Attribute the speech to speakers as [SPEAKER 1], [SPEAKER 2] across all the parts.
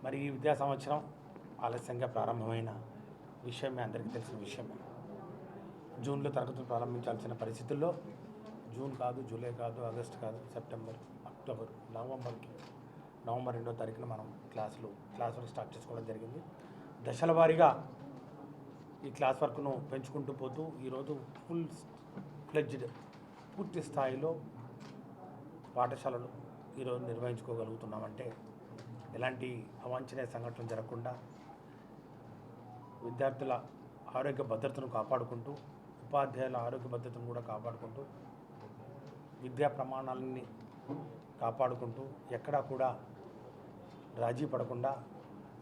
[SPEAKER 1] మరి ఈ విద్యా సంవత్సరం ఆలస్యంగా ప్రారంభమైన విషయమే, అందరికీ తెలిసిన విషయమే. జూన్లో తరగతులు ప్రారంభించాల్సిన పరిస్థితుల్లో జూన్ కాదు, జూలై కాదు, ఆగస్టు కాదు, సెప్టెంబర్, అక్టోబర్, నవంబర్ 2వ తారీఖున మనం క్లాస్ వర్క్ స్టార్ట్ చేసుకోవడం జరిగింది. దశల వారీగా ఈ క్లాస్ వర్క్ను పెంచుకుంటూ పోతూ ఈరోజు ఫుల్ ఫ్లెడ్జ్డ్ పూర్తి స్థాయిలో పాఠశాలలు ఈరోజు నిర్వహించుకోగలుగుతున్నామంటే ఎలాంటి అవాంఛనీయ సంఘటనలు జరగకుండా విద్యార్థుల ఆరోగ్య భద్రతను కాపాడుకుంటూ, ఉపాధ్యాయుల ఆరోగ్య భద్రతను కూడా కాపాడుకుంటూ, విద్యా ప్రమాణాలని కాపాడుకుంటూ, ఎక్కడా కూడా రాజీ పడకుండా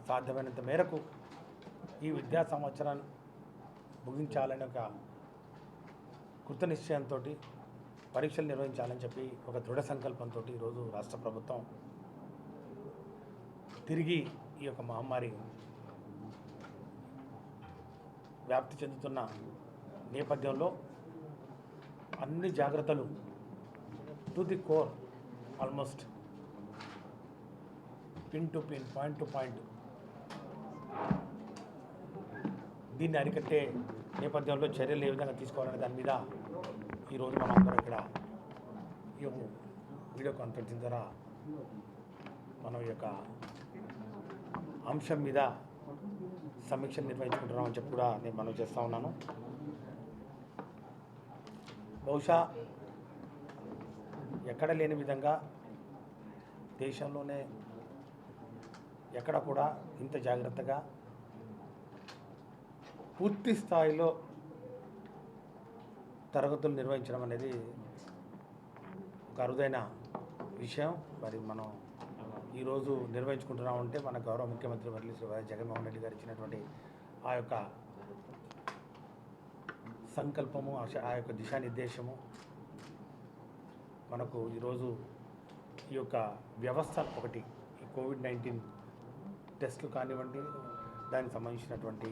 [SPEAKER 1] సాధ్యమైనంత మేరకు ఈ విద్యా సంవత్సరాన్ని ముగించాలని ఒక కృత నిశ్చయంతో పరీక్షలు నిర్వహించాలని చెప్పి ఒక దృఢ సంకల్పంతో ఈరోజు రాష్ట్ర ప్రభుత్వం తిరిగి ఈ యొక్క మహమ్మారి వ్యాప్తి చెందుతున్న నేపథ్యంలో అన్ని జాగ్రత్తలు to the core, almost pin to pin, point to point దీన్ని అరికట్టే నేపథ్యంలో చర్యలు ఏ విధంగా తీసుకోవాలనే దాని మీద ఈరోజు మనం అందరం ఇక్కడ ఈ వీడియో కాన్ఫరెన్సింగ్ ద్వారా మనం ఈ యొక్క అంశం మీద సమీక్షలు నిర్వహించుకుంటున్నామని చెప్పి కూడా నేను మనవి చేస్తూ ఉన్నాను. బహుశా ఎక్కడ లేని విధంగా దేశంలోనే ఎక్కడ కూడా ఇంత జాగ్రత్తగా పూర్తి స్థాయిలో తరగతులు నిర్వహించడం అనేది ఒక అరుదైన విషయం. మరి మనం ఈరోజు నిర్వహించుకుంటున్నామంటే మన గౌరవ ముఖ్యమంత్రి వర్యులు శ్రీ వైఎస్ జగన్మోహన్ రెడ్డి గారు ఇచ్చినటువంటి ఆ యొక్క సంకల్పము, ఆ యొక్క దిశానిర్దేశము మనకు ఈరోజు ఈ యొక్క వ్యవస్థ ఒకటి, ఈ కోవిడ్-19 టెస్టులు కానివ్వండి, దానికి సంబంధించినటువంటి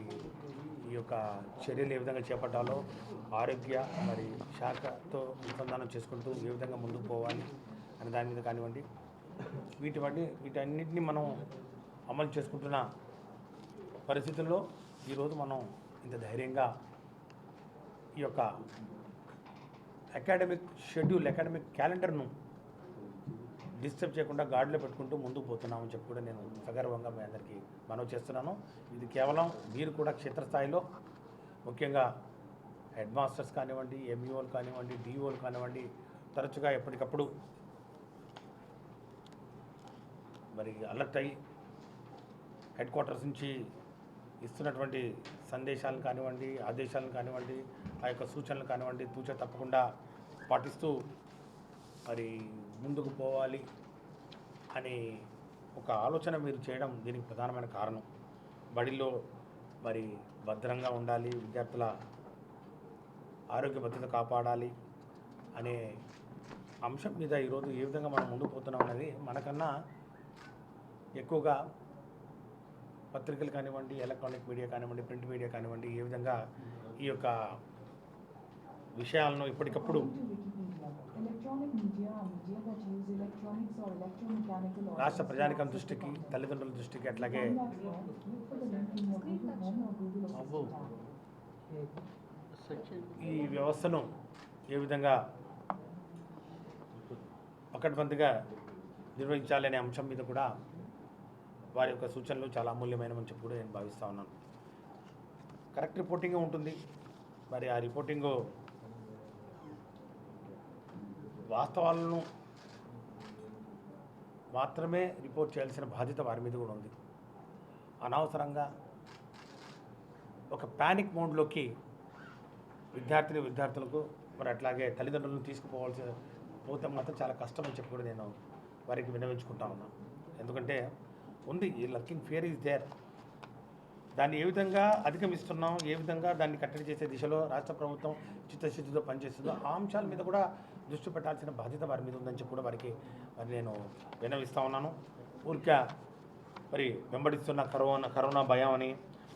[SPEAKER 1] ఈ యొక్క చర్యలు ఏ విధంగా చేపట్టాలో ఆరోగ్య మరి శాఖతో అనుసంధానం చేసుకుంటూ ఏ విధంగా ముందుకు పోవాలి అనే దాని మీద కానివ్వండి, వీటన్నిటిని మనం అమలు చేసుకుంటున్న పరిస్థితుల్లో ఈరోజు మనం ఇంత ధైర్యంగా ఈ యొక్క అకాడమిక్ షెడ్యూల్, అకాడమిక్ క్యాలెండర్ను డిస్టర్బ్ చేయకుండా గాడిలో పెట్టుకుంటూ ముందుకు పోతున్నామని చెప్పి కూడా నేను సగర్వంగా మీ అందరికీ మనవి చేస్తున్నాను. ఇది కేవలం మీరు కూడా క్షేత్రస్థాయిలో ముఖ్యంగా హెడ్ మాస్టర్స్ కానివ్వండి, ఎంఈఓలు కానివ్వండి, డిఓలు కానివ్వండి, తరచుగా ఎప్పటికప్పుడు మరి అలర్ట్ అయ్యి హెడ్ క్వార్టర్స్ నుంచి ఇస్తున్నటువంటి సందేశాలను కానివ్వండి, ఆదేశాలను కానివ్వండి, ఆ యొక్క సూచనలు కానివ్వండి తూచ తప్పకుండా పాటిస్తూ మరి ముందుకు పోవాలి అనే ఒక ఆలోచన మీరు చేయడం దీనికి ప్రధానమైన కారణం. బడిలో మరి భద్రంగా ఉండాలి, విద్యార్థుల ఆరోగ్య భద్రత కాపాడాలి అనే అంశం మీద ఈరోజు ఏ విధంగా మనం ముందుకు పోతున్నాం అనేది మనకన్నా ఎక్కువగా పత్రికలు కానివ్వండి, ఎలక్ట్రానిక్ మీడియా కానివ్వండి, ప్రింట్ మీడియా కానివ్వండి, ఏ విధంగా ఈ యొక్క విషయాలను ఎప్పటికప్పుడు రాష్ట్ర ప్రజానికం దృష్టికి, తల్లిదండ్రుల దృష్టికి, అట్లాగే ఈ వ్యవస్థను ఏ విధంగా పకడ్బందీగా నిర్వహించాలి అనే అంశం మీద కూడా వారి యొక్క సూచనలు చాలా అమూల్యమైనవని చెప్పి కూడా నేను భావిస్తూ ఉన్నాను. కరెక్ట్ రిపోర్టింగ్ ఉంటుంది. మరి ఆ రిపోర్టింగు వాస్తవాలను మాత్రమే రిపోర్ట్ చేయాల్సిన బాధ్యత వారి మీద కూడా ఉంది. అనవసరంగా ఒక ప్యానిక్ మోడ్లోకి విద్యార్థులకు మరి అట్లాగే తల్లిదండ్రులను పోతే మాత్రం చాలా కష్టమని చెప్పి కూడా నేను వారికి విన్నవించుకుంటా ఉన్నాను. ఎందుకంటే ఉంది, ఈ లర్కింగ్ ఫియర్ ఈజ్ దేర్. దాన్ని ఏ విధంగా అధిగమిస్తున్నాం, ఏ విధంగా దాన్ని కట్టడి చేసే దిశలో రాష్ట్ర ప్రభుత్వం చిత్తశుద్ధితో పనిచేస్తుందో ఆ అంశాల మీద కూడా దృష్టి పెట్టాల్సిన బాధ్యత వారి మీద ఉందని చెప్పి కూడా వారికి మరి నేను విన్నవిస్తూ ఉన్నాను. ఊరికే మరి వెంబడిస్తున్న కరోనా భయం అని,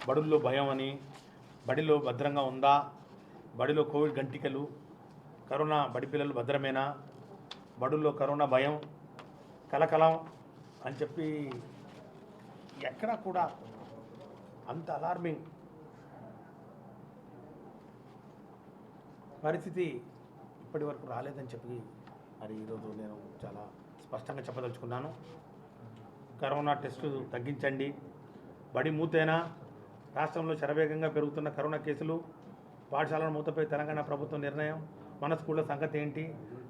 [SPEAKER 1] బడుల్లో భయం అని, బడిలో భద్రంగా ఉందా, బడిలో కోవిడ్ గంటికలు, కరోనా బడి పిల్లలు భద్రమేనా, బడుల్లో కరోనా భయం, కలకలం అని చెప్పి ఎక్కడా కూడా అంత అలార్మింగ్ పరిస్థితి ఇప్పటి వరకు రాలేదని చెప్పి మరి ఈరోజు నేను చాలా స్పష్టంగా చెప్పదలుచుకున్నాను. కరోనా టెస్టులు తగ్గించండి, బడి మూతేనా, రాష్ట్రంలో శరవేగంగా పెరుగుతున్న కరోనా కేసులు, పాఠశాలల మూతపై తెలంగాణ ప్రభుత్వం నిర్ణయం, మన స్కూళ్ళ సంగతి ఏంటి,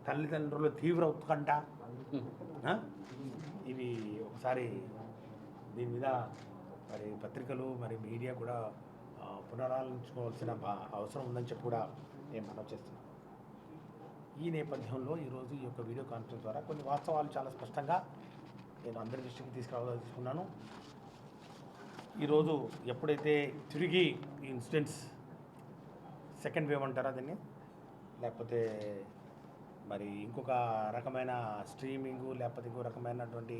[SPEAKER 1] తల్లిదండ్రుల తీవ్ర ఉత్కంఠ. ఇవి ఒకసారి దీని మీద మరి పత్రికలు మరి మీడియా కూడా పునరాలోచించుకోవాల్సిన అవసరం ఉందని చెప్పి కూడా నేను మనవి చేస్తున్నాను. ఈ నేపథ్యంలో ఈరోజు ఈ యొక్క వీడియో కాన్ఫరెన్స్ ద్వారా కొన్ని వాస్తవాలు చాలా స్పష్టంగా నేను అందరి దృష్టికి తీసుకురావాలనుకున్నాను. ఈరోజు ఎప్పుడైతే తిరిగి ఈ ఇన్సిడెంట్స్ సెకండ్ వేవ్ అంటారా దీన్ని, లేకపోతే మరి ఇంకొక రకమైన స్ట్రీమింగు, లేకపోతే ఇంకో రకమైనటువంటి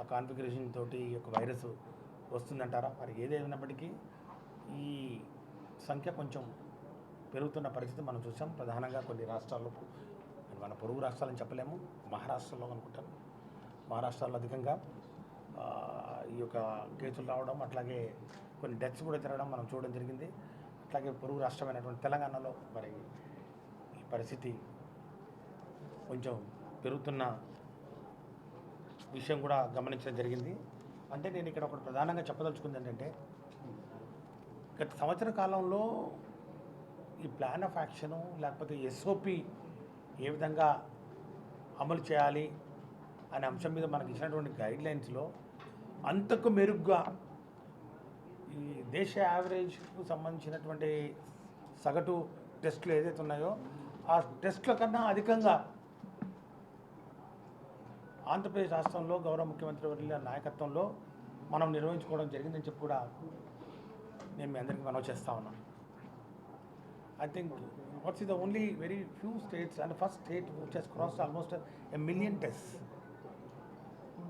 [SPEAKER 1] ఆ కాన్ఫిగరేషన్ తోటి ఈ యొక్క వైరస్ వస్తుందంటారా, మరి ఏదైనప్పటికీ ఈ సంఖ్య కొంచెం పెరుగుతున్న పరిస్థితి మనం చూసాం. ప్రధానంగా కొన్ని రాష్ట్రాల్లో, మన పొరుగు రాష్ట్రాలని చెప్పలేము, మహారాష్ట్రలో అనుకుంటాను, మహారాష్ట్రలో అధికంగా ఈ యొక్క కేసులు రావడం, అట్లాగే కొన్ని డెత్స్ కూడా జరగడం మనం చూడడం జరిగింది. అట్లాగే పొరుగు రాష్ట్రమైనటువంటి తెలంగాణలో మరి ఈ పరిస్థితి కొంచెం పెరుగుతున్న విషయం కూడా గమనించడం జరిగింది. అంటే నేను ఇక్కడ ఒకటి ప్రధానంగా చెప్పదలుచుకుంది ఏంటంటే, గత సంవత్సర కాలంలో ఈ ప్లాన్ ఆఫ్ యాక్షను లేకపోతే ఎస్ఓపి ఏ విధంగా అమలు చేయాలి అనే అంశం మీద మనకి ఇచ్చినటువంటి గైడ్లైన్స్లో అంతకు మెరుగ్గా ఈ దేశ యావరేజ్కు సంబంధించినటువంటి సగటు టెస్టులు ఏదైతే ఉన్నాయో ఆ టెస్టుల కన్నా అధికంగా ఆంధ్రప్రదేశ్ రాష్ట్రంలో గౌరవ ముఖ్యమంత్రి వర్యుల నాయకత్వంలో మనం నిర్వహించుకోవడం జరిగిందని చెప్పి కూడా నేను మీ అందరికీ మనవి చేస్తూ ఉన్నాను. I think what's the only very few states and the first state which has crossed almost a million tests.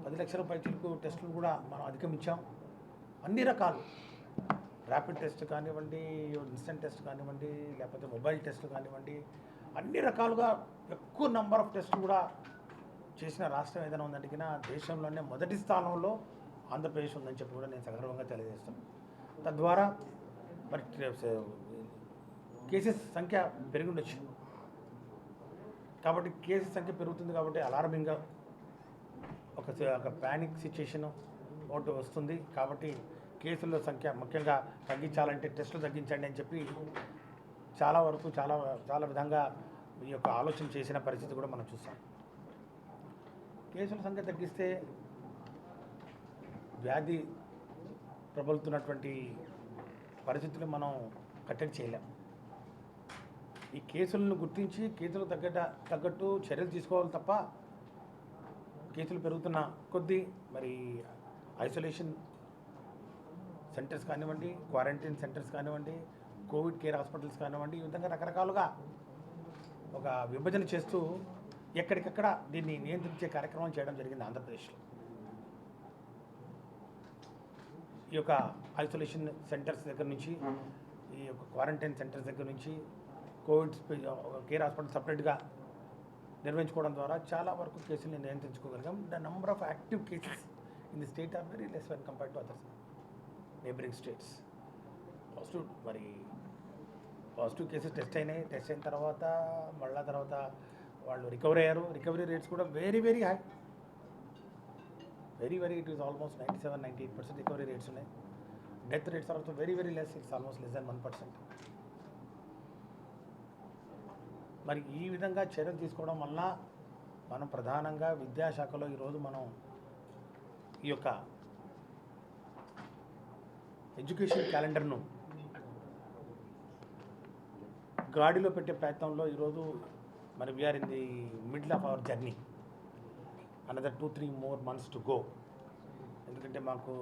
[SPEAKER 1] 10 లక్షల పైచీలకు టెస్టులు కూడా మనం అధిగమించాం. అన్ని రకాలు ర్యాపిడ్ టెస్ట్ కానివ్వండి, ఇన్స్టెంట్ టెస్ట్ కానివ్వండి, లేకపోతే మొబైల్ టెస్ట్ కానివ్వండి, అన్ని రకాలుగా ఎక్కువ నెంబర్ ఆఫ్ టెస్టులు కూడా చేసిన రాష్ట్రం ఏదైనా ఉందంటే దేశంలోనే మొదటి స్థానంలో ఆంధ్రప్రదేశ్ ఉందని చెప్పి కూడా నేను సగర్వంగా తెలియజేస్తాను. తద్వారా మరి కేసెస్ సంఖ్య పెరిగి ఉండొచ్చు. కాబట్టి కేసెస్ సంఖ్య పెరుగుతుంది కాబట్టి అలార్మింగ్గా ఒక ప్యానిక్ సిచ్యుయేషన్ ఒకటి వస్తుంది. కాబట్టి కేసుల సంఖ్య ముఖ్యంగా తగ్గించాలంటే టెస్టులు తగ్గించండి అని చెప్పి చాలా వరకు చాలా విధంగా ఈ యొక్క ఆలోచన చేసిన పరిస్థితి కూడా మనం చూస్తాం. కేసుల సంఖ్య తగ్గిస్తే వ్యాధి ప్రబలుతున్నటువంటి పరిస్థితులు మనం కట్టడి చేయలేం. ఈ కేసులను గుర్తించి కేసులు తగ్గట్టు చర్యలు తీసుకోవాలి తప్ప కేసులు పెరుగుతున్న కొద్దీ మరి ఐసోలేషన్ సెంటర్స్ కానివ్వండి, క్వారంటైన్ సెంటర్స్ కానివ్వండి, కోవిడ్ కేర్ హాస్పిటల్స్ కానివ్వండి, ఈ విధంగా రకరకాలుగా ఒక విభజన చేస్తూ ఎక్కడికక్కడ దీన్ని నియంత్రించే కార్యక్రమం చేయడం జరిగింది ఆంధ్రప్రదేశ్లో. ఈ యొక్క ఐసోలేషన్ సెంటర్స్ దగ్గర నుంచి, ఈ యొక్క క్వారంటైన్ సెంటర్స్ దగ్గర నుంచి కోవిడ్ కేర్ హాస్పిటల్ సపరేట్గా నిర్వహించుకోవడం ద్వారా చాలా వరకు కేసుల్ని నియంత్రించుకోగలిగాం. The number of active cases in the state are very less when compared to others neighbouring states. Positive cases test అయిన తర్వాత వాళ్ళు రికవరీ అయ్యారు. రికవరీ రేట్స్ కూడా very very high, it is almost 97-98% recovery rates ఉన్నాయి. Death rates are also very very less, it's almost less than 1%. మరి ఈ విధంగా చర్యలు తీసుకోవడం వల్ల మనం ప్రధానంగా విద్యాశాఖలో ఈరోజు మనం ఈ యొక్క ఎడ్యుకేషన్ క్యాలెండర్ను గాడిలో పెట్టే ప్రయత్నంలో ఈరోజు మరి we're in the middle of our journey. Another 2-3 more months to go. ఎందుకంటే మాకు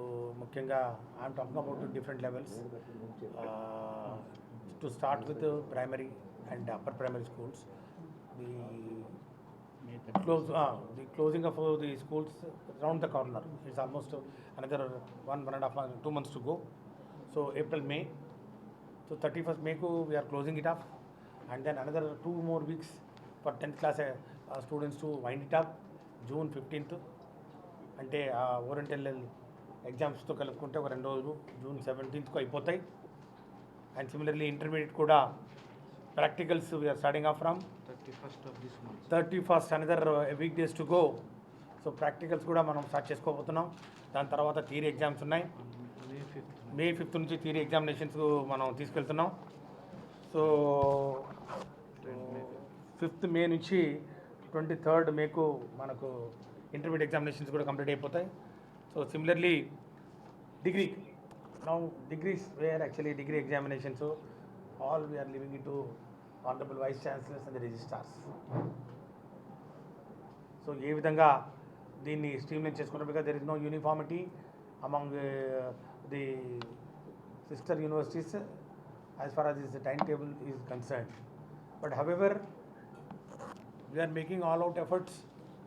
[SPEAKER 1] ముఖ్యంగా I'm talking about different levels. To start with primary and upper primary schools, the closing of the schools around the corner. It's almost another 1.5 months, 2 months to go. So April, May. So 31st May we are closing it off, and then another 2 more weeks for 10th class students to wind it up. June 15th అంటే oriental ఎగ్జామ్స్తో కలుపుకుంటే ఒక 2 రోజులు June 17th అయిపోతాయి. And similarly intermediate కూడా practicals we're starting off from 31st another week days to go. So practicals కూడా మనం start చేసుకోబోతున్నాం. దాని తర్వాత థియరీ ఎగ్జామ్స్ ఉన్నాయి. May 5th నుంచి థియరీ ఎగ్జామినేషన్స్ మనం తీసుకెళ్తున్నాం. సో 5th May నుంచి 23rd Mayకు మనకు ఇంటర్మీడియట్ ఎగ్జామినేషన్స్ కూడా కంప్లీట్ అయిపోతాయి. So similarly degree degrees where actually degree examinations, so all we are leaving it to honorable vice chancellors and the registrars. So ఏ విధంగా దీన్ని streamline చేసుకున్నాం, because there is no uniformity among the sister universities as far as this timetable is concerned. But however, we are making all out efforts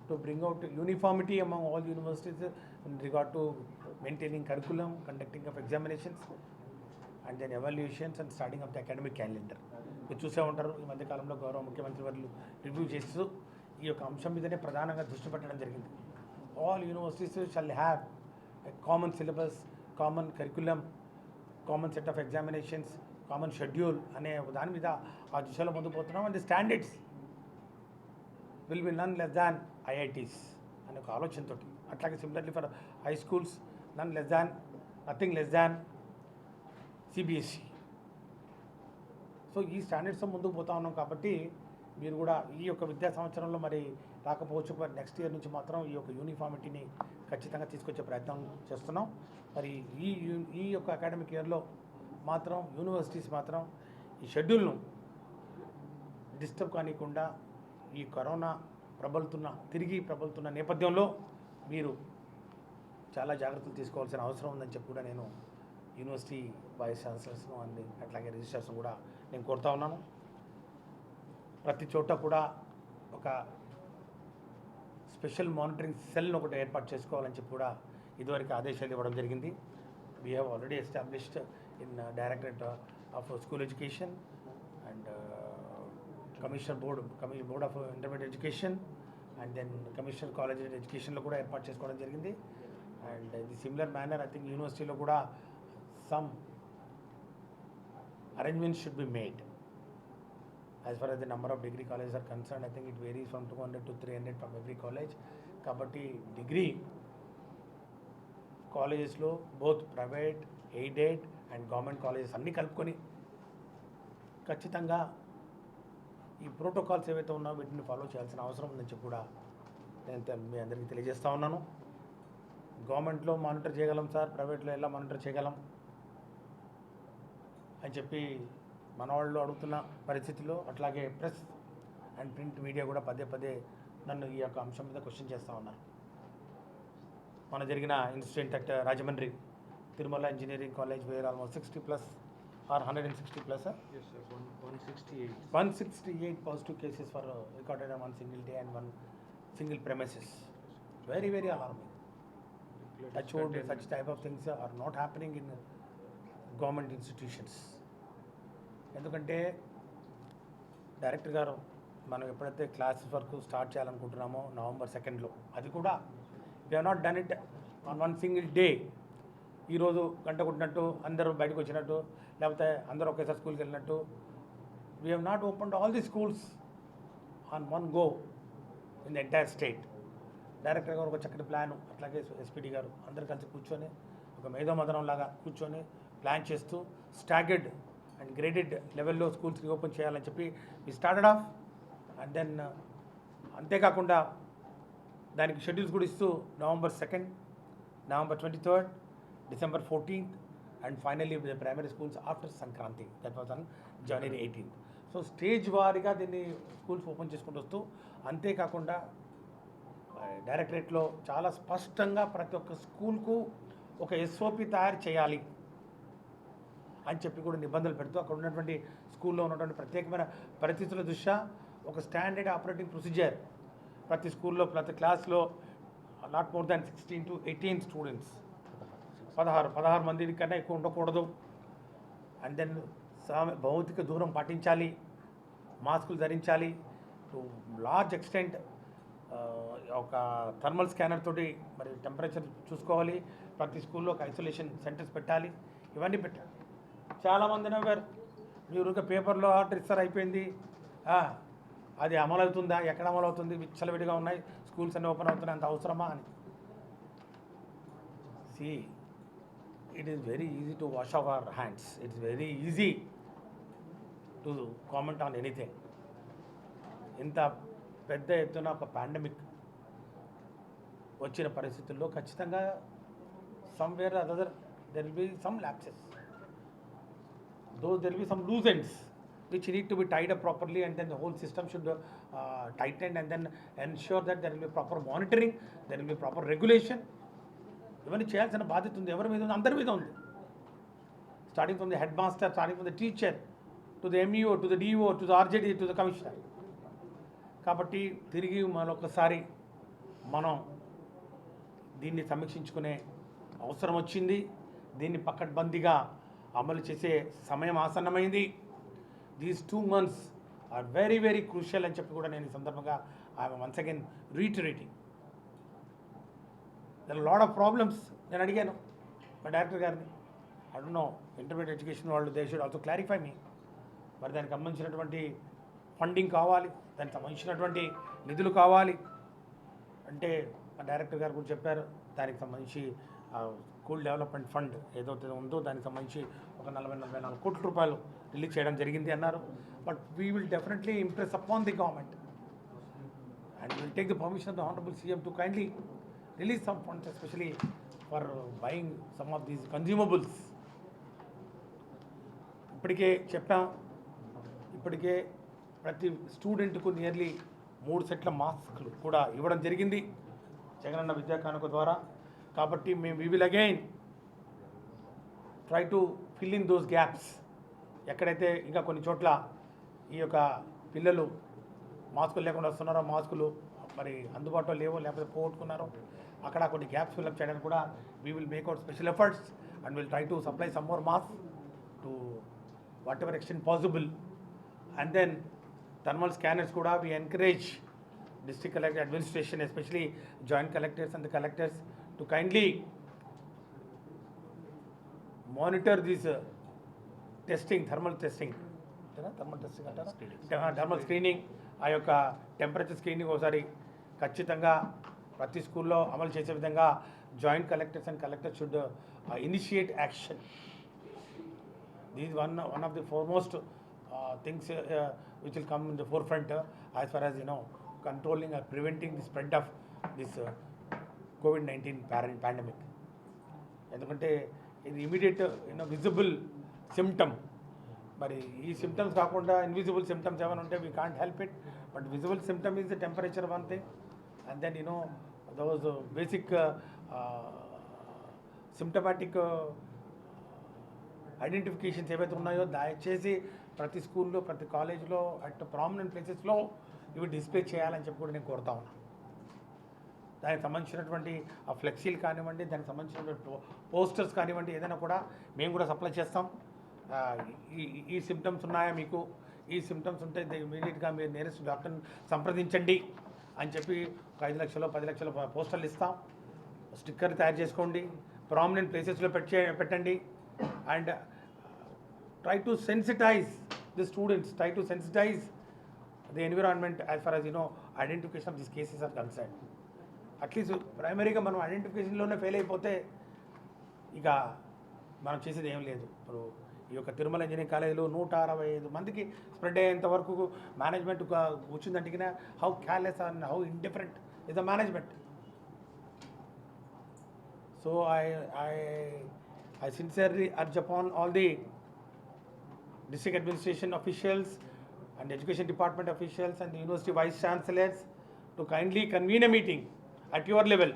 [SPEAKER 1] to bring out uniformity among all universities in regard to maintaining curriculum, conducting of examinations, and then evaluations and starting of the academic calendar. మీరు చూసే ఉంటారు, ఈ మధ్యకాలంలో గౌరవ ముఖ్యమంత్రి వారు review చేస్తూ ఈ యొక్క అంశం మీదనే ప్రధానంగా దృష్టి పెట్టడం జరిగింది. All universities shall have a common syllabus, common curriculum, common set of examinations, common schedule అనే దాని మీద ఆ దిశలో ముందు పోతున్నాం. And the standards will be none less than IITs అనే ఒక ఆలోచనతో, అట్లాగే similarly for high schools none less than, nothing less than CBSE. So ఈ స్టాండర్డ్స్తో ముందుకు పోతా ఉన్నాం. కాబట్టి మీరు కూడా ఈ యొక్క విద్యా సంవత్సరంలో మరి రాకపోవచ్చు, మరి నెక్స్ట్ ఇయర్ నుంచి మాత్రం ఈ యొక్క యూనిఫార్మిటీని ఖచ్చితంగా తీసుకొచ్చే ప్రయత్నం చేస్తున్నాం. మరి ఈ యొక్క అకాడమిక్ ఇయర్లో మాత్రం యూనివర్సిటీస్ మాత్రం ఈ షెడ్యూల్ను డిస్టర్బ్ కానికుండా ఈ కరోనా తిరిగి ప్రబలుతున్న నేపథ్యంలో మీరు చాలా జాగ్రత్తలు తీసుకోవాల్సిన అవసరం ఉందని చెప్పి కూడా నేను యూనివర్సిటీ వైస్ ఛాన్సలర్స్ను అండ్ అట్లాగే రిజిస్ట్రార్స్ను కూడా నేను కోరుతా ఉన్నాను. ప్రతి చోట కూడా ఒక స్పెషల్ మానిటరింగ్ సెల్ను ఒకటి ఏర్పాటు చేసుకోవాలని చెప్పి కూడా ఇదివరకు ఆదేశాలు ఇవ్వడం జరిగింది. We have already established in directorate of school education and commissioner board of intermediate education and then commissioner college ఎడ్యుకేషన్లో కూడా ఏర్పాటు చేసుకోవడం జరిగింది. And the similar manner I think యూనివర్సిటీలో కూడా some arrangements should be made. As far as the number of degree colleges are concerned, I think it varies from 200 to 300 from every college. కాబట్టి degree కాలేజెస్లో both private, aided and government colleges అన్నీ కలుపుకొని ఖచ్చితంగా ఈ protocols ఏవైతే ఉన్నాయో వీటిని follow చేయాల్సిన అవసరం ఉందని చెప్పి కూడా నేను మీ అందరికీ తెలియజేస్తూ ఉన్నాను. గవర్నమెంట్లో మానిటర్ చేయగలం సార్, ప్రైవేట్లో ఎలా మానిటర్ చేయగలం అని చెప్పి మన వాళ్ళు అడుగుతున్న పరిస్థితిలో, అట్లాగే ప్రెస్ అండ్ ప్రింట్ మీడియా కూడా పదే నన్ను ఈ యొక్క అంశం మీద క్వశ్చన్ చేస్తూ ఉన్నారు. మన జరిగిన incident at Rajahmundry Tirumala engineering college wear almost 60+ or 160+, 168 positive cases for recorded on one single day and one single premises. Very alarming. Touch wood, such type of things are not happening in government institutions. ఎందుకంటే director గారు మనం ఎప్పుడైతే class వరకు start చేయాలనుకుంటున్నామో November 2nd, అది కూడా we have not done it on one single day. ఈరోజు గంట కొట్టినట్టు అందరూ బయటకు వచ్చినట్టు, లేకపోతే అందరూ ఒకేసారి స్కూల్కి వెళ్ళినట్టు. We have not opened all the schools on one go in the entire state. Director గారు ఒక చక్కటి ప్లాను, అట్లాగే SPD గారు అందరు కలిసి కూర్చొని ఒక మేధోమథనం లాగా కూర్చొని ప్లాన్ చేస్తూ స్టాగర్డ్ అండ్ గ్రేడెడ్ లెవెల్లో స్కూల్స్ రీఓపెన్ చేయాలని చెప్పి we started off. And then అంతేకాకుండా దానికి షెడ్యూల్స్ కూడా ఇస్తూ November 2nd, November 23rd, December 14th and finally the primary schools after Sankranti, that was on January 18th. So stage వారీగా దీన్ని స్కూల్స్ ఓపెన్ చేసుకుంటూ వస్తూ, అంతేకాకుండా డైరెక్టరేట్లో చాలా స్పష్టంగా ప్రతి ఒక్క స్కూల్కు ఒక SOP తయారు చేయాలి అని చెప్పి కూడా నిబంధనలు పెడుతూ, అక్కడ ఉన్నటువంటి స్కూల్లో ఉన్నటువంటి ప్రత్యేకమైన పరిస్థితుల దృష్ట్యా ఒక స్టాండర్డ్ ఆపరేటింగ్ ప్రొసీజర్ ప్రతి స్కూల్లో, ప్రతి క్లాస్లో not more than 16 to 18 students, 16 మంది కన్నా ఎక్కువ ఉండకూడదు. అండ్ దెన్ భౌతిక దూరం పాటించాలి, మాస్కులు ధరించాలి, టు లార్జ్ ఎక్స్టెంట్ ఒక థర్మల్ స్కానర్ తోటి మరి టెంపరేచర్ చూసుకోవాలి, ప్రతి స్కూల్లో ఒక ఐసోలేషన్ సెంటర్స్ పెట్టాలి, ఇవన్నీ పెట్టాలి. చాలామంది నవ్వారు, మీరు పేపర్లో ఆర్డర్ ఇస్తారు అయిపోయింది, అది అమలు అవుతుందా, ఎక్కడ అమలు అవుతుంది, విచ్చలవిడిగా ఉన్నాయి స్కూల్స్ అన్నీ ఓపెన్ అవుతున్నాయి, అంత అవసరమా అని. See, it is very easy to wash off our hands. It is very easy to comment on anything. ఇంత పెద్ద ఎత్తున ఒక పాండమిక్ వచ్చిన పరిస్థితుల్లో ఖచ్చితంగా somewhere or other there will be some lapses. Though there will be some loose ends which need to be tied up properly, and then the whole system should tighten and then ensure that there will be proper monitoring, there will be proper regulation. ఇవన్నీ చేయాల్సిన బాధ్యత ఉంది, ఎవరి మీద ఉంది, అందరి మీద ఉంది. Starting from the head master, starting from the teacher, to the MEO, to the DO, to the RJD, to the commissioner. కాబట్టి తిరిగి మరొకసారి మనం దీన్ని సమీక్షించుకునే అవసరం వచ్చింది. దీన్ని పకడ్బందీగా అమలు చేసే సమయం ఆసన్నమైంది. These 2 months are very very crucial అని చెప్పి కూడా నేను ఈ సందర్భంగా I'm once again reiterating. There are lot of problems. నేను అడిగాను మా డైరెక్టర్ గారిని, I don't know intermediate education వాళ్ళు they should also clarify me. మరి దానికి సంబంధించినటువంటి ఫండింగ్ కావాలి, దానికి సంబంధించినటువంటి నిధులు కావాలి అంటే మా డైరెక్టర్ గారు కూడా చెప్పారు, దానికి సంబంధించి స్కూల్ డెవలప్మెంట్ ఫండ్ ఏదైతే ఉందో దానికి సంబంధించి ఒక 44 కోట్ల రూపాయలు రిలీజ్ చేయడం జరిగింది అన్నారు. But we will definitely impress upon the government and will take the permission of the honourable CM to kindly release some funds especially for buying some of these consumables. ఇప్పటికే చెప్పాం, ఇప్పటికే ప్రతి స్టూడెంట్కు నియర్లీ 3 సెట్ల మాస్క్లు కూడా ఇవ్వడం జరిగింది జగనన్న విద్యా కానుక ద్వారా. కాబట్టి మేము we will again try to fill in those gaps. ఎక్కడైతే ఇంకా కొన్ని చోట్ల ఈ యొక్క పిల్లలు మాస్కులు లేకుండా వస్తున్నారో, మాస్కులు మరి అందుబాటులో లేవో లేకపోతే పోగొట్టుకున్నారో, అక్కడ కొన్ని గ్యాప్స్ ఫిల్అప్ చేయడానికి కూడా we will make out special efforts and will try to supply some more mask to whatever extent possible. And then thermal scanners కూడా we encourage district collector administration, especially joint collectors and the collectors, to kindly monitor this testing, thermal testing అంటారా, thermal screening, ఆ యొక్క temperature screening ఒకసారి ఖచ్చితంగా ప్రతి స్కూల్లో అమలు చేసే విధంగా joint collectors and collectors should initiate action. This one of the foremost things which will come in the forefront as far as controlling or preventing the spread of this COVID-19 pandemic. ఎందుకంటే ఇది immediate visible symptom. మరి ఈ symptoms కాకుండా invisible symptoms ఏమైనా ఉంటే we can't help it, but visible symptom is the temperature one thing, and then those basic symptomatic identifications ఏవైతే ఉన్నాయో దయచేసి ప్రతి స్కూల్లో, ప్రతి కాలేజ్లో, అట్ ప్రామినెంట్ ప్లేసెస్లో ఇవి డిస్ప్లే చేయాలని చెప్పి కూడా నేను కోరుతా ఉన్నాను. దానికి సంబంధించినటువంటి ఆ ఫ్లెక్సీలు కానివ్వండి, దానికి సంబంధించినటువంటి పోస్టర్స్ కానివ్వండి, ఏదైనా కూడా మేము కూడా సప్లై చేస్తాం. ఈ సిమ్టమ్స్ ఉన్నాయా మీకు, ఈ సిమ్టమ్స్ ఉంటే ఇమీడియట్గా మీరు నియరెస్ట్ డాక్టర్ని సంప్రదించండి అని చెప్పి ఒక 5 లక్షలు 10 లక్షల పోస్టర్లు ఇస్తాం. స్టిక్కర్ తయారు చేసుకోండి, ప్రామినెంట్ ప్లేసెస్లో పెట్టండి. And try to sensitize the students, try to sensitize the environment as far as identification of these cases are concerned. At least ప్రైమరీగా మనం ఐడెంటిఫికేషన్లోనే ఫెయిల్ అయిపోతే ఇక మనం చేసేది ఏం లేదు. ఇప్పుడు ఈ యొక్క తిరుమల ఇంజనీరింగ్ కాలేజీలో 165 మందికి స్ప్రెడ్ అయ్యేంత వరకు మేనేజ్మెంట్ కూర్చుందంటే how careless and how indifferent is the management. So I sincerely urge upon all the district administration officials and education department officials and the university vice chancellors to kindly convene a meeting at your level.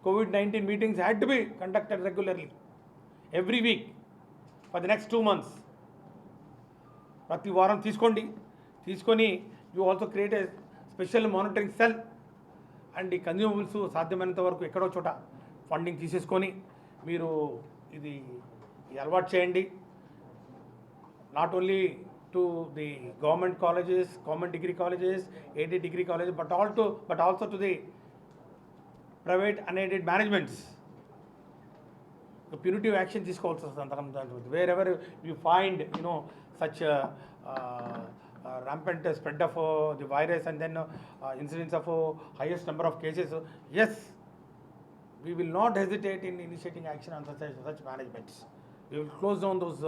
[SPEAKER 1] COVID-19 meetings had to be conducted regularly every week for the next 2 months. ప్రతి వారం తీసుకొని you also create a special monitoring cell and ఈ consumables సాధ్యమైనంత వరకు ఎక్కడో చోట funding తీసేసుకొని మీరు ఇది అలవాటు చేయండి. Not only to the government colleges, government degree colleges, aided degree colleges, but also to the private unaided managements. punitive action తీసుకోవాల్సి వస్తుంది. Wherever you find such rampant spread of the virus and then incidence of highest number of cases, yes, we will not hesitate in initiating action on such managements. We will close down those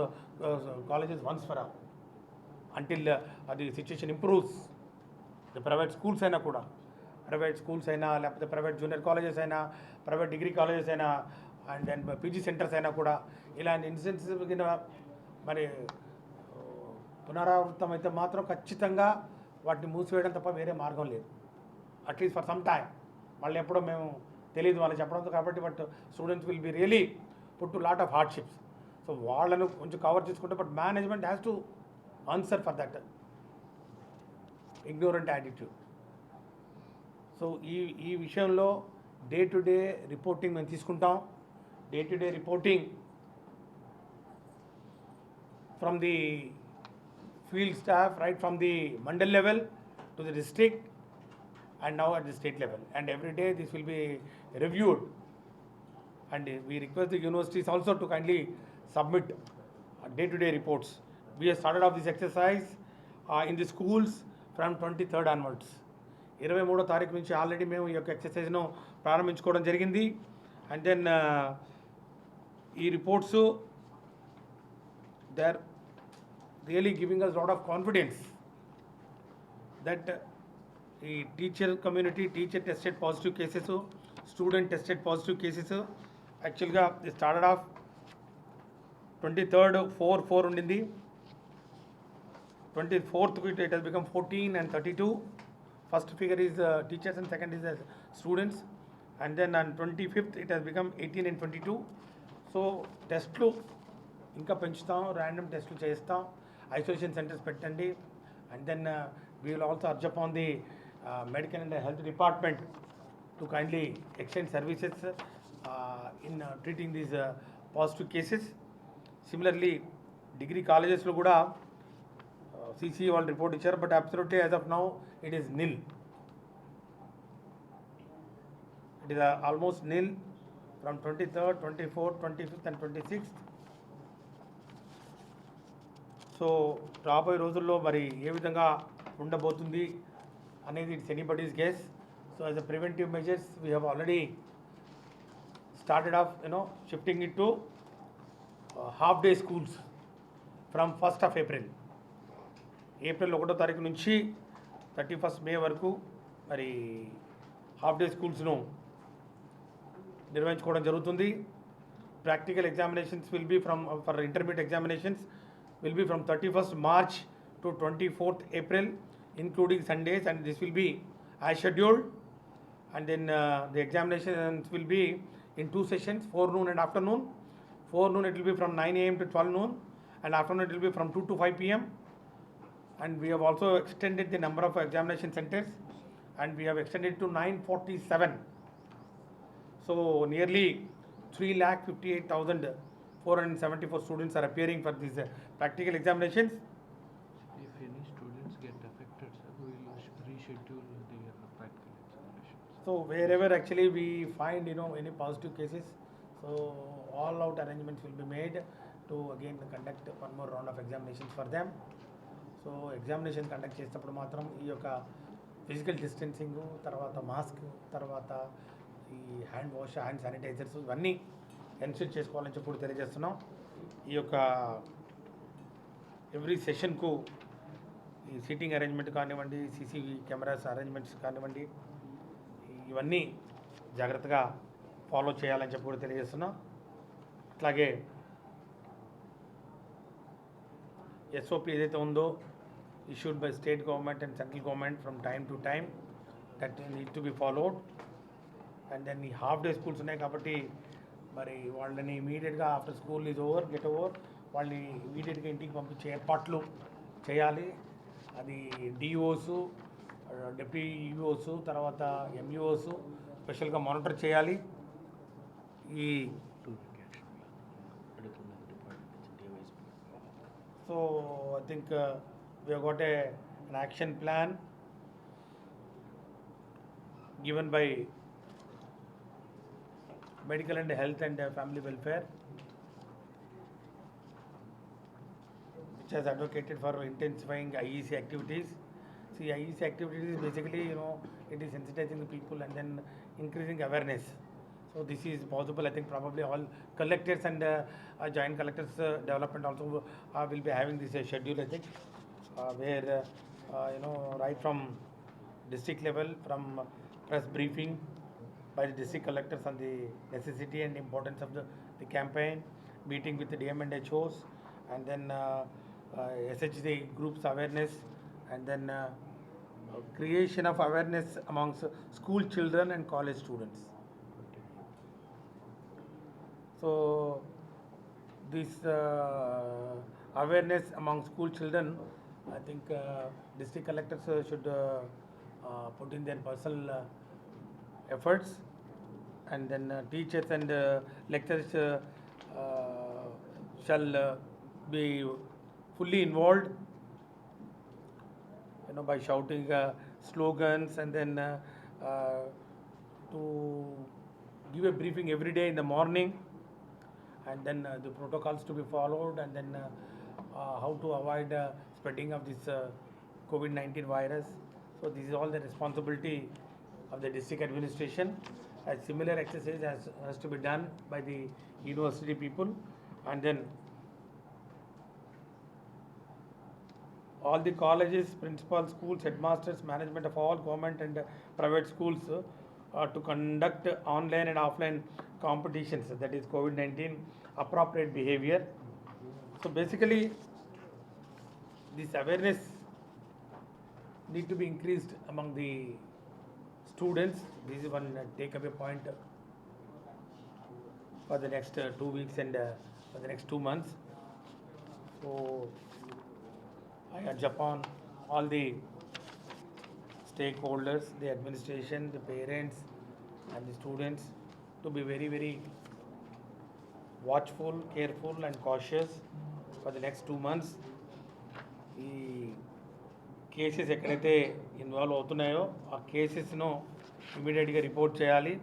[SPEAKER 1] colleges once for all until the situation improves. The private schools అయినా కూడా, private schools అయినా లేకపోతే private junior colleges అయినా, private degree colleges అయినా, and then PG centres అయినా కూడా ఇలాంటి incidents కింద మరి పునరావృతం అయితే మాత్రం ఖచ్చితంగా వాటిని మూసివేయడం తప్ప వేరే మార్గం లేదు. At least for some time. మళ్ళీ ఎప్పుడో మేము తెలియదు వాళ్ళు చెప్పడంతో కాబట్టి, but students will be really put to lot of hardships. So వాళ్ళను కొంచెం కవర్ చేసుకుంటే, but management has to answer for that ignorant attitude. So ఈ విషయంలో డే టు డే రిపోర్టింగ్ మేము తీసుకుంటాం. Day to day reporting from the field staff, right from the mandal level to the district and now at the state level, and every day this will be reviewed, and we request the universities also to kindly submit day to day reports. We have started off this exercise in the schools from 23rd onwards. 23వ తారీఖు నుంచి already మేము ఈ యొక్క ఎక్సర్సైజ్ను ప్రారంభించుకోవడం జరిగింది. And then ఈ reports they are really giving us a lot of confidence that the teacher community, teacher tested positive cases, student tested positive cases. Actually they started off 23rd 4 undindi, 24th it has become 14 and 32. First figure is teachers and second is students, and then on 25th it has become 18 and 22. So టెస్ట్లు ఇంకా పెంచుతాం, random టెస్ట్లు చేస్తాం, isolation centres పెట్టండి. And then we will also urge upon the medical and health department to kindly extend services in treating these positive cases. Similarly degree కాలేజెస్లో కూడా CC వాళ్ళు రిపోర్ట్ ఇచ్చారు, but absolutely as of now it is nil. It is almost nil from 23rd, 24th, 25th and 26th. So రాబోయే రోజుల్లో మరి ఏ విధంగా ఉండబోతుంది అనేది it's anybody's guess. So as a preventive measures we have already started off shifting it to half day schools from 1st of April. April 1వ తారీఖు నుంచి 31st May వరకు మరి హాఫ్ డే స్కూల్స్ను నిర్వహించుకోవడం జరుగుతుంది. Practical examinations will be for intermediate examinations will be from 31st March to 24th April, including Sundays, and this will be as scheduled. And then the examinations will be in 2 sessions, forenoon and afternoon. Forenoon it will be from 9 AM to 12 noon, and afternoon it will be from 2 to 5 PM. And we have also extended the number of examination centers, and we have extended to 947. So nearly 3,58,474 students are appearing for these practical examinations.
[SPEAKER 2] If any students get affected, sir, we will reschedule the practical examinations.
[SPEAKER 1] So wherever actually we find any positive cases, so all out arrangements will be made to again conduct one more round of examinations for them. So examination conduct చేసేటప్పుడు మాత్రం ఈ యొక్క physical distancing, తర్వాత mask, తర్వాత ఈ hand wash, hand sanitizers ఇవన్నీ ensure చేసుకోవాలని చెప్పి తెలియజేస్తున్నాం. ఈ యొక్క ఎవ్రీ సెషన్కు ఈ సీటింగ్ అరేంజ్మెంట్ కానివ్వండి, సీసీవీ కెమెరాస్ అరేంజ్మెంట్స్ కానివ్వండి, ఇవన్నీ జాగ్రత్తగా ఫాలో చేయాలని చెప్పి కూడా తెలియజేస్తున్నాం. అట్లాగే ఎస్ఓపి ఏదైతే ఉందో issued by state government and central government from time to time, that need to be followed. And then ఈ హాఫ్ డే స్కూల్స్ ఉన్నాయి కాబట్టి మరి వాళ్ళని ఇమీడియట్గా after school is over get over వాళ్ళని ఇమీడియట్గా ఇంటికి పంపించే ఏర్పాట్లు చేయాలి. అది డిఓస్, డిప్యూటీ ఈఓస్, తర్వాత ఎంఈఓస్ స్పెషల్గా మానిటర్ చేయాలి. ఈ so I think we have got an action plan given by medical and health and family welfare which has advocated for intensifying IEC activities. See, IEC activities is basically, it is sensitizing the people and then increasing awareness. So this is possible. I think probably all collectors and joint collectors development also will be having this schedule. I think where right from district level, from press briefing by the district collectors on the necessity and importance of the campaign, meeting with the DM and HOs, and then SHC groups awareness, and then creation of awareness amongst school children and college students. So this awareness among school children, I think district collectors should put in their personal efforts, and then teachers and lecturers shall be fully involved, by shouting slogans, and then to give a briefing every day in the morning, and then the protocols to be followed, and then how to avoid spreading of this COVID-19 virus. So this is all the responsibility of the district administration. A similar exercise has to be done by the university people, and then all the colleges, principal schools, headmasters, management of all government and private schools to conduct online and offline competitions, that is COVID-19 appropriate behavior. So basically this awareness need to be increased among the students. This is one takeaway point for the next 2 weeks and for the next 2 months. So I urge upon all the stakeholders, the administration, the parents and the students to be very, very watchful, careful and cautious for the next 2 months. ఈ cases ఎక్కడైతే involve అవుతున్నాయో ఆ కేసెస్ను ఇమీడియట్గా report చేయాలి.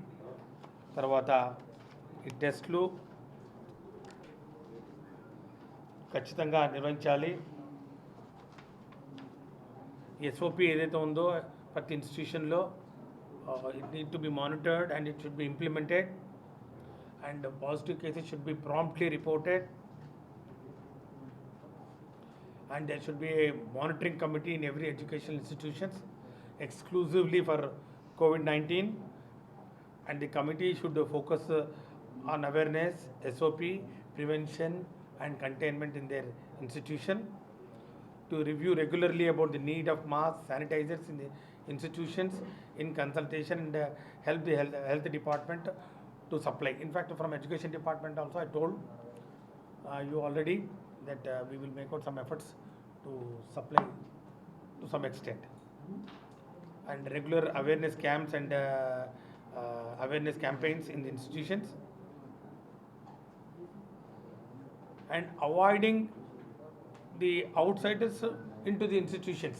[SPEAKER 1] తర్వాత ఈ టెస్ట్లు ఖచ్చితంగా నిర్వహించాలి. ఎస్ఓపి ఏదైతే ఉందో ప్రతి ఇన్స్టిట్యూషన్లో it need to be monitored and it should be implemented, and positive cases should be promptly reported, and there should be a monitoring committee in every educational institutions exclusively for COVID-19, and the committee should focus on awareness, SOP, prevention and containment in their institution, to review regularly about the need of masks, sanitizers in the institutions in consultation, and help the health department to supply. In fact, from education department also I told you already that we will make out some efforts to supply to some extent, and regular awareness camps and awareness campaigns in the institutions, and avoiding the outsiders into the institutions,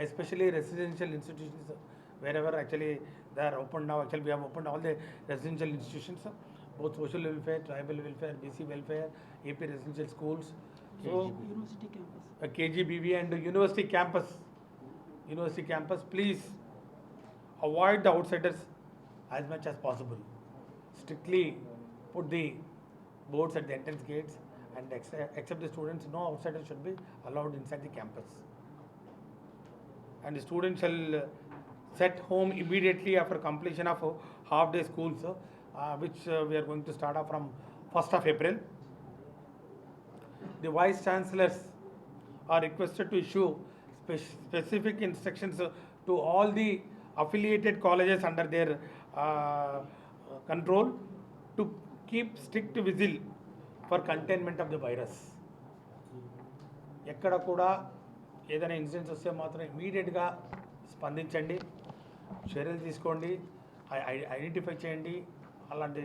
[SPEAKER 1] especially residential institutions, wherever actually they are open now. Actually we have opened all the residential institutions, both social welfare, tribal welfare, BC welfare, AP residential schools, so
[SPEAKER 3] University campus.
[SPEAKER 1] KGBV and university campus, please avoid the outsiders as much as possible. Strictly put the boards at the entrance gates, and except the students, no outsiders should be allowed inside the campus, and the students shall set home immediately after completion of half day schools, which we are going to start off from 1st of April. The vice chancellors are requested to issue specific instructions to all the affiliated colleges under their control to keep strict vigil for containment of the virus. ఎక్కడ కూడా ఏదైనా incidents వస్తే మాత్రం ఇమీడియట్గా స్పందించండి, చర్యలు తీసుకోండి, identify చేయండి. అలాంటి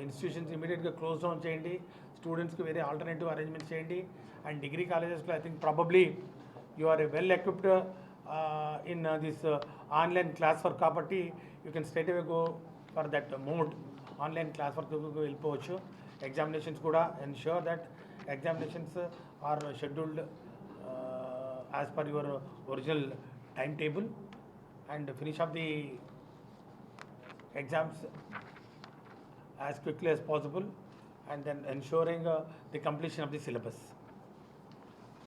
[SPEAKER 1] ఇన్స్టిట్యూషన్స్ ఇమీడియట్గా క్లోజ్ డౌన్ చేయండి, స్టూడెంట్స్కి వేరే ఆల్టర్నేటివ్ అరేంజ్మెంట్ చేయండి. అండ్ డిగ్రీ కాలేజెస్లో I think probably you are well equipped in this online class work, కాబట్టి you can straight away go for that mode, online class work వెళ్ళిపోవచ్చు. ఎగ్జామినేషన్స్ కూడా ensure that examinations are scheduled as per your original timetable, and finish up the exams as quickly as possible, and then ensuring the completion of the syllabus.